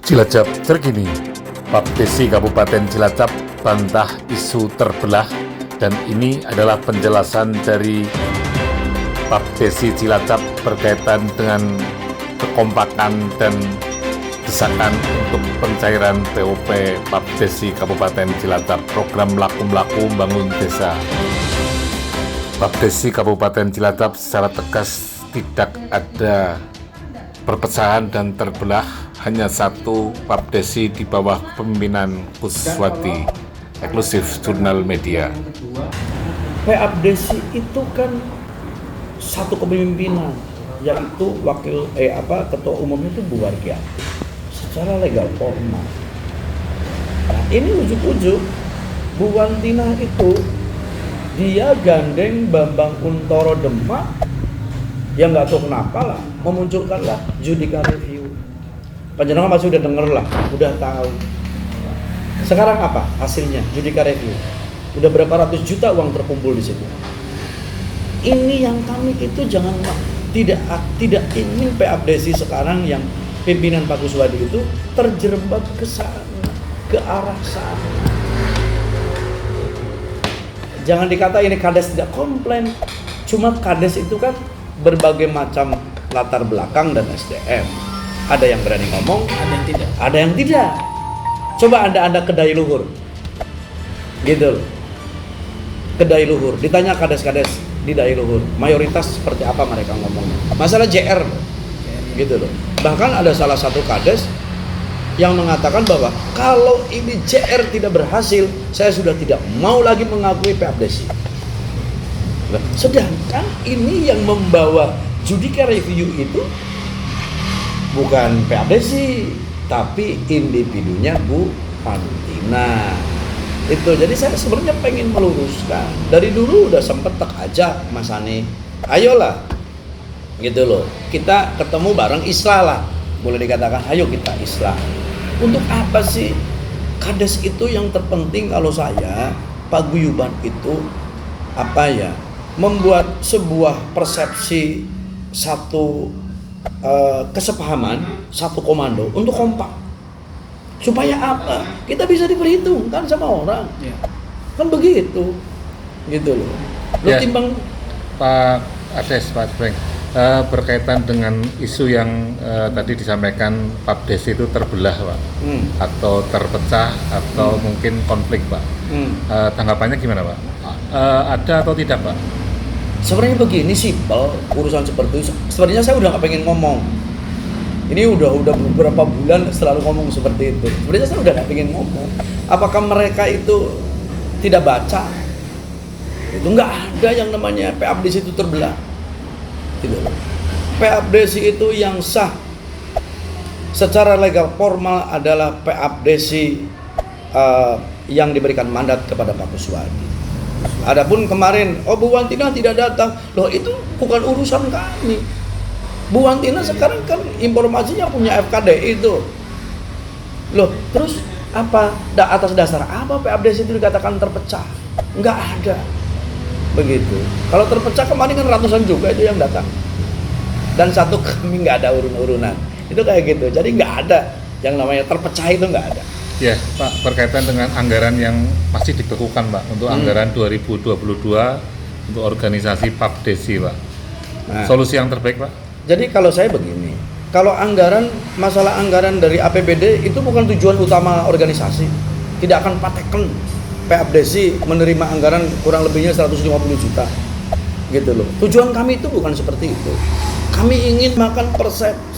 Cilacap terkini, Papdesi Kabupaten Cilacap bantah isu terbelah dan ini adalah penjelasan dari Papdesi Cilacap berkaitan dengan kekompakan dan desakan untuk pencairan POP Papdesi Kabupaten Cilacap program Laku-Melaku Bangun Desa. Papdesi Kabupaten Cilacap secara tegas tidak ada perpecahan dan terbelah, hanya satu Papdesi di bawah pemimpinan Kuswati, eksklusif Jurnal Media. Papdesi itu kan satu kepemimpinan, yaitu ketua umumnya itu Bu Wargiati secara legal formal. Nah, ini ujuk-ujuk Bu Wantina itu dia gandeng Bambang Kuntoro Demak yang nggak tahu kenapa lah memunculkanlah judicial review. Panjenengan pasti udah denger lah, udah tahu. Sekarang apa hasilnya judicial review? Udah berapa ratus juta uang terkumpul di situ. Ini yang kami itu tidak ingin Papdesi sekarang yang pimpinan Pak Kuswadi itu terjerembab ke sana, ke arah sana. Jangan dikata ini Kades tidak komplain, cuma Kades itu kan berbagai macam latar belakang dan SDM. Ada yang berani ngomong, ada yang tidak. Coba Anda kedai luhur, gitu loh. Kedai luhur, ditanya kades-kades di Dai Luhur, mayoritas seperti apa mereka ngomongnya? Masalah JR, gitu loh. Bahkan ada salah satu kades yang mengatakan bahwa kalau ini JR tidak berhasil, saya sudah tidak mau lagi mengakui Papdesi. Sedangkan ini yang membawa judicial review itu bukan Papdesi, tapi individunya Bu Wantina. Itu jadi saya sebenarnya pengen meluruskan. Dari dulu udah sempet aja Mas Ani, ayolah gitu loh, kita ketemu bareng Islah lah, boleh dikatakan ayo kita Islah. Untuk apa sih Kades itu? Yang terpenting kalau saya paguyuban itu apa ya, membuat sebuah persepsi satu kesepahaman, satu komando untuk kompak. Supaya apa? Kita bisa diperhitungkan sama orang. Ya. Kan begitu. Gitu loh. Ya, timbang Pak Ades, Pak Spreng, berkaitan dengan isu yang tadi disampaikan Papdesi itu terbelah, Pak, atau terpecah, atau mungkin konflik, Pak. Tanggapannya gimana, Pak? Ada atau tidak, Pak? Sebenarnya begini, simpel urusan seperti itu. Sebenarnya saya udah nggak pengen ngomong. Ini udah beberapa bulan selalu ngomong seperti itu. Sebenarnya saya udah nggak pengen ngomong. Apakah mereka itu tidak baca? Itu nggak ada yang namanya Papdesi itu terbelah. Gitu. Papdesi itu yang sah secara legal formal adalah Papdesi yang diberikan mandat kepada Pak Kuswadi. Adapun kemarin, Bu Wantina tidak datang, loh itu bukan urusan kami. Bu Wantina sekarang kan informasinya punya FKD itu. Loh, terus apa? Atas dasar apa Papdesi itu dikatakan terpecah? Enggak ada. Begitu. Kalau terpecah kemarin kan ratusan juga itu yang datang. Dan satu kami nggak ada urun-urunan. Itu kayak gitu. Jadi nggak ada yang namanya terpecah, itu nggak ada. Ya, Pak, berkaitan dengan anggaran yang masih dibekukan, Pak, untuk anggaran 2022 untuk organisasi Papdesi, Pak. Nah, solusi yang terbaik, Pak? Jadi kalau saya begini, kalau masalah anggaran dari APBD itu bukan tujuan utama organisasi. Tidak akan pateken Papdesi menerima anggaran kurang lebihnya 150 juta. Gitu loh. Tujuan kami itu bukan seperti itu. Kami ingin makan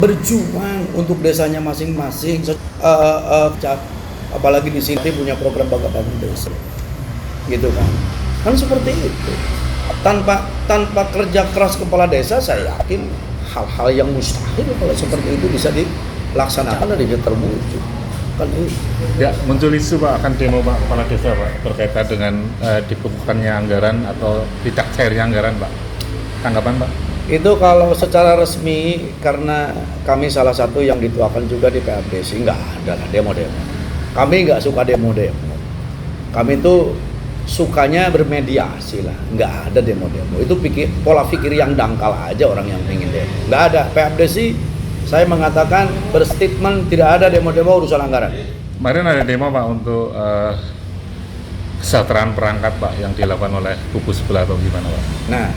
berjuang untuk desanya masing-masing. Apalagi di sini punya program Bangga Bangun Desa. Gitu kan. Kan seperti itu. Tanpa kerja keras kepala desa, saya yakin hal-hal yang mustahil kalau seperti itu bisa dilaksanakan dan bisa terwujud. Kan itu. Ya, muncul isu, Pak, akan demo, Pak, kepala desa, Pak, berkaitan dengan dibekukannya anggaran atau tidak cairnya anggaran, Pak. Tanggapan, Pak? Itu kalau secara resmi, karena kami salah satu yang dituakan juga di Papdesi, nggak ada lah demo-demo. Kami nggak suka demo-demo. Kami itu sukanya bermediasi lah, nggak ada demo-demo. Itu pola pikir yang dangkal aja orang yang ingin demo. Nggak ada. Papdesi Saya mengatakan berstatement tidak ada demo-demo urusan anggaran. Kemarin ada demo Pak untuk kesejahteraan perangkat Pak yang dilakukan oleh kubu sebelah atau gimana Pak? Nah,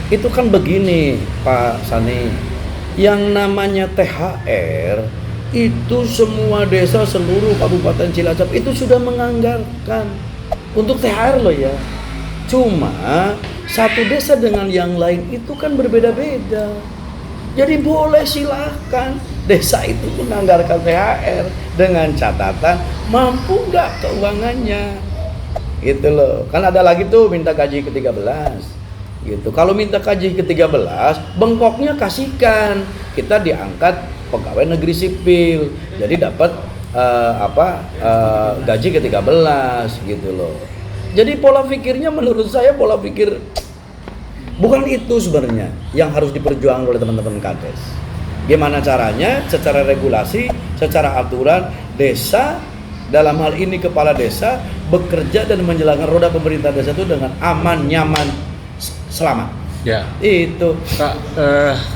itu kan begini Pak Sani, yang namanya THR itu semua desa seluruh Kabupaten Cilacap itu sudah menganggarkan untuk THR loh ya. Cuma satu desa dengan yang lain itu kan berbeda-beda. Jadi boleh silahkan desa itu menganggarkan THR dengan catatan mampu nggak keuangannya, gitu loh. Kan ada lagi tuh minta gaji ke-13, gitu. Kalau minta gaji ke-13, bengkoknya kasihkan, kita diangkat pegawai negeri sipil, jadi dapat gaji ke-13, gitu loh. Jadi pola pikirnya menurut saya pola pikir bukan itu sebenarnya yang harus diperjuangkan oleh teman-teman Kades. Gimana caranya secara regulasi, secara aturan desa, dalam hal ini kepala desa bekerja dan menjalankan roda pemerintah desa itu dengan aman, nyaman, selamat. Ya. Itu. Pak,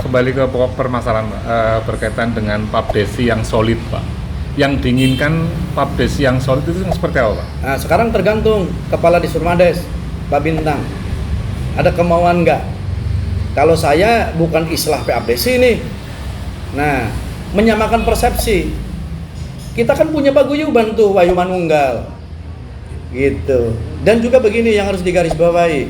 kembali ke pokok permasalahan Pak, berkaitan dengan Papdesi yang solid Pak. Yang diinginkan Papdesi yang solid itu seperti apa Pak? Nah, sekarang tergantung kepala di Surmades, Pak Bintang. Ada kemauan nggak? Kalau saya bukan islah PABDesi nih. Nah, menyamakan persepsi. Kita kan punya paguyuban tuh Wayu Manunggal. Gitu. Dan juga begini yang harus digarisbawahi.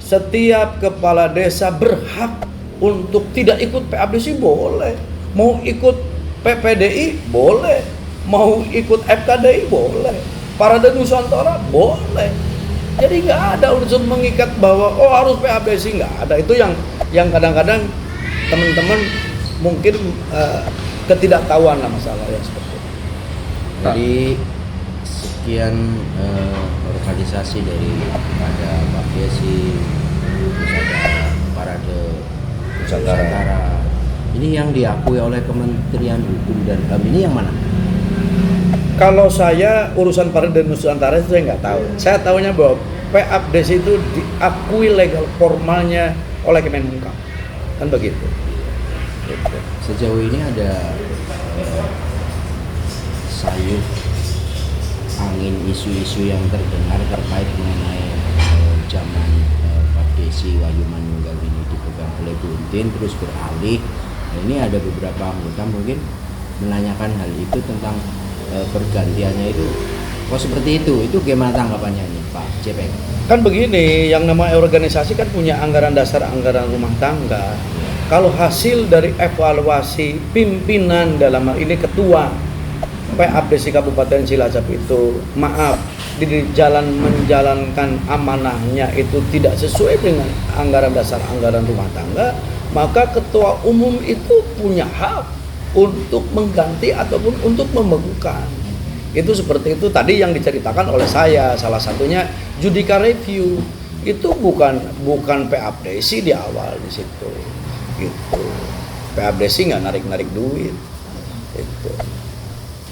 Setiap kepala desa berhak untuk tidak ikut PABDesi boleh. Mau ikut PPDI boleh. Mau ikut FKDI boleh. Parade Nusantara boleh. Jadi nggak ada urusan mengikat bahwa harus PABDesi, nggak ada. Itu yang kadang-kadang teman-teman mungkin ketidaktahuan lah masalah yang seperti itu. Jadi sekian organisasi dari ada Papdesi, terus ada Parade Nusantara. Ini yang diakui oleh Kementerian Hukum dan HAM, ini yang mana? Kalau saya urusan Parade Nusantara itu saya nggak tahu. Saya tahunya bahwa PABDesi itu diakui legal formalnya oleh Kemenkumham, kan begitu. Gitu. Sejauh ini ada sayup angin isu-isu yang terdengar terkait mengenai zaman Papdesi Wayu Manunggal ini dipegang oleh Buntin terus beralih. Nah, ini ada beberapa anggota mungkin menanyakan hal itu tentang pergantiannya itu kok seperti itu gimana tanggapannya ini Pak Cepeng? Kan begini, yang namanya organisasi kan punya anggaran dasar, anggaran rumah tangga. Kalau hasil dari evaluasi pimpinan dalam hal ini ketua PABDesi Kabupaten Cilacap itu di jalan menjalankan amanahnya itu tidak sesuai dengan anggaran dasar, anggaran rumah tangga, maka ketua umum itu punya hak untuk mengganti ataupun untuk membekukan. Itu seperti itu tadi yang diceritakan oleh saya, salah satunya judicial review itu bukan PABDesi di awal di situ. Gitu. PABDesi nggak narik duit. Itu.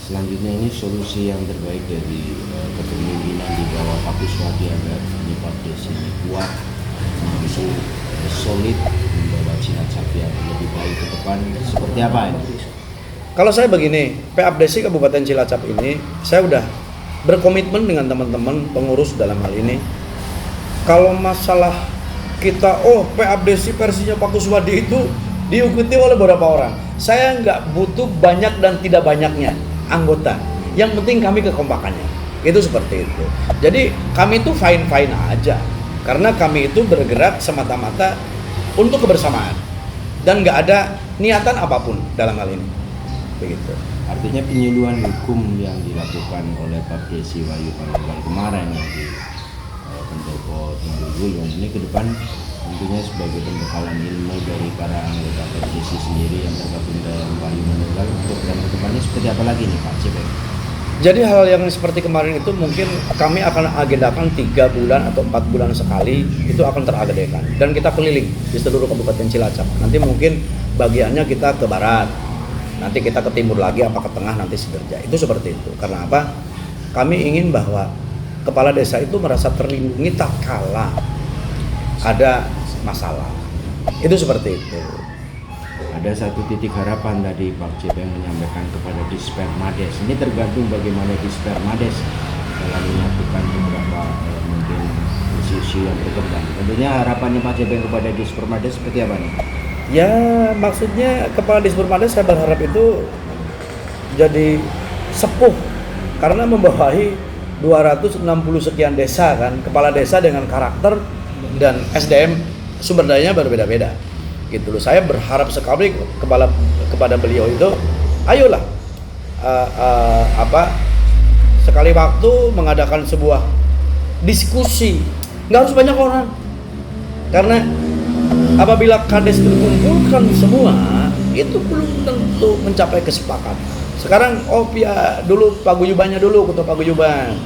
Selanjutnya ini solusi yang terbaik dari kepemimpinan di bawah Pak Kuswadi agar ini Papdesi ini kuat, mampu solid membawa Cilacap yang lebih baik ke depan seperti apa ini? Kalau saya begini, PABDesi Kabupaten Cilacap ini saya udah berkomitmen dengan teman-teman pengurus dalam hal ini. Kalau masalah kita PABDesi versinya Pak Kuswadi itu diikuti oleh beberapa orang, saya nggak butuh banyak dan tidak banyaknya anggota. Yang penting kami kekompakannya. Itu seperti itu. Jadi kami itu fine-fine aja. Karena kami itu bergerak semata-mata untuk kebersamaan. Dan nggak ada niatan apapun dalam hal ini. Begitu. Artinya penyuluhan hukum yang dilakukan oleh Papdesi Wayu Manunggal kemarin yang di Pendopo Tunggul ini ke depan tentunya sebagai pembekalan ilmu dari para anggota Papdesi sendiri yang tergabung dalam Wayu Manunggal. Program ke depannya seperti apa lagi nih Pak Cepeng? Jadi hal yang seperti kemarin itu mungkin kami akan agendakan 3 bulan atau 4 bulan sekali itu akan teragendakan. Dan kita keliling di seluruh Kabupaten Cilacap. Nanti mungkin bagiannya kita ke barat, nanti kita ke timur lagi, apa ke tengah, nanti Siderja. Itu seperti itu. Karena apa? Kami ingin bahwa kepala desa itu merasa terlindungi tak kala ada masalah. Itu seperti itu. ada satu titik harapan tadi Pak Cepeng menyampaikan kepada Dispermades. Ini tergantung bagaimana Dispermades dalam menyatukan beberapa mungkin isu-isu yang berkembang. Tentunya harapannya Pak Cepeng kepada Dispermades seperti apa nih? Ya maksudnya kepala Dispermades saya berharap itu jadi sepuh karena membawahi 260 sekian desa kan, kepala desa dengan karakter dan SDM sumber dayanya berbeda-beda gitu loh. Saya berharap sekali kepada beliau itu ayolah sekali waktu mengadakan sebuah diskusi, nggak harus banyak orang, karena apabila kades dikumpulkan semua itu belum tentu mencapai kesepakatan. Sekarang dulu paguyubannya dulu, ketua paguyuban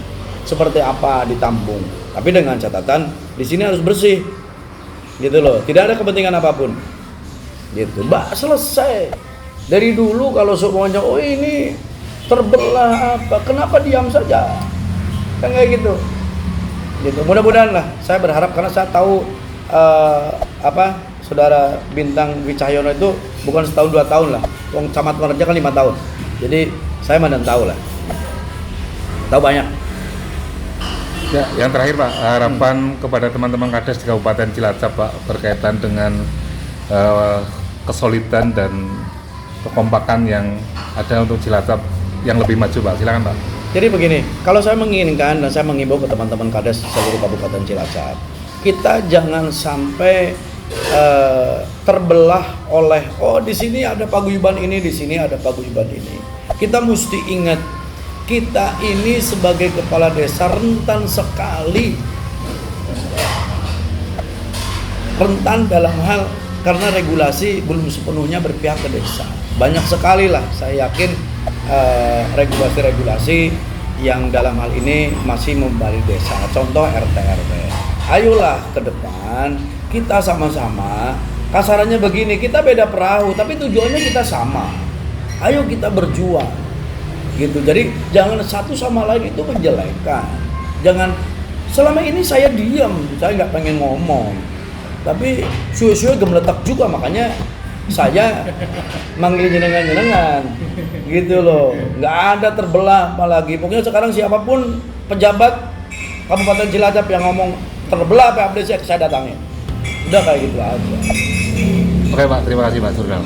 seperti apa ditampung, tapi dengan catatan di sini harus bersih gitu loh, tidak ada kepentingan apapun gitu. Mbak selesai dari dulu. Kalau semuanya ini terbelah apa, kenapa diam saja kan kayak gitu. Mudah-mudahan lah, saya berharap karena saya tahu saudara Bintang Wicahyono itu bukan setahun 2 tahun lah, wong camat Meraja kan 5 tahun, jadi saya mana tahu lah, tahu banyak. Ya, yang terakhir Pak, harapan kepada teman-teman Kades di Kabupaten Cilacap Pak berkaitan dengan kesolidan dan kekompakan yang ada untuk Cilacap yang lebih maju Pak, silakan Pak. Jadi begini, kalau saya menginginkan dan saya mengimbau ke teman-teman Kades seluruh Kabupaten Cilacap, kita jangan sampai terbelah oleh di sini ada paguyuban ini, di sini ada paguyuban ini. Kita mesti ingat, kita ini sebagai kepala desa rentan sekali, rentan dalam hal karena regulasi belum sepenuhnya berpihak ke desa. Banyak sekali lah, saya yakin regulasi-regulasi yang dalam hal ini masih membebani desa. Contoh RT/RW. Ayolah ke depan kita sama-sama, kasarannya begini, kita beda perahu tapi tujuannya kita sama. Ayo kita berjuang gitu. Jadi jangan satu sama lain itu menjelekan. Jangan, selama ini saya diam, saya nggak pengen ngomong, tapi suwe-suwe gemeletak juga, makanya saya manggil jenengan gitu loh. Nggak ada terbelah apalagi. Pokoknya sekarang siapapun pejabat Kabupaten Cilacap yang ngomong terbelah PABDC, saya datangin. Udah kayak gitu aja. Oke Pak, terima kasih Pak Surnal.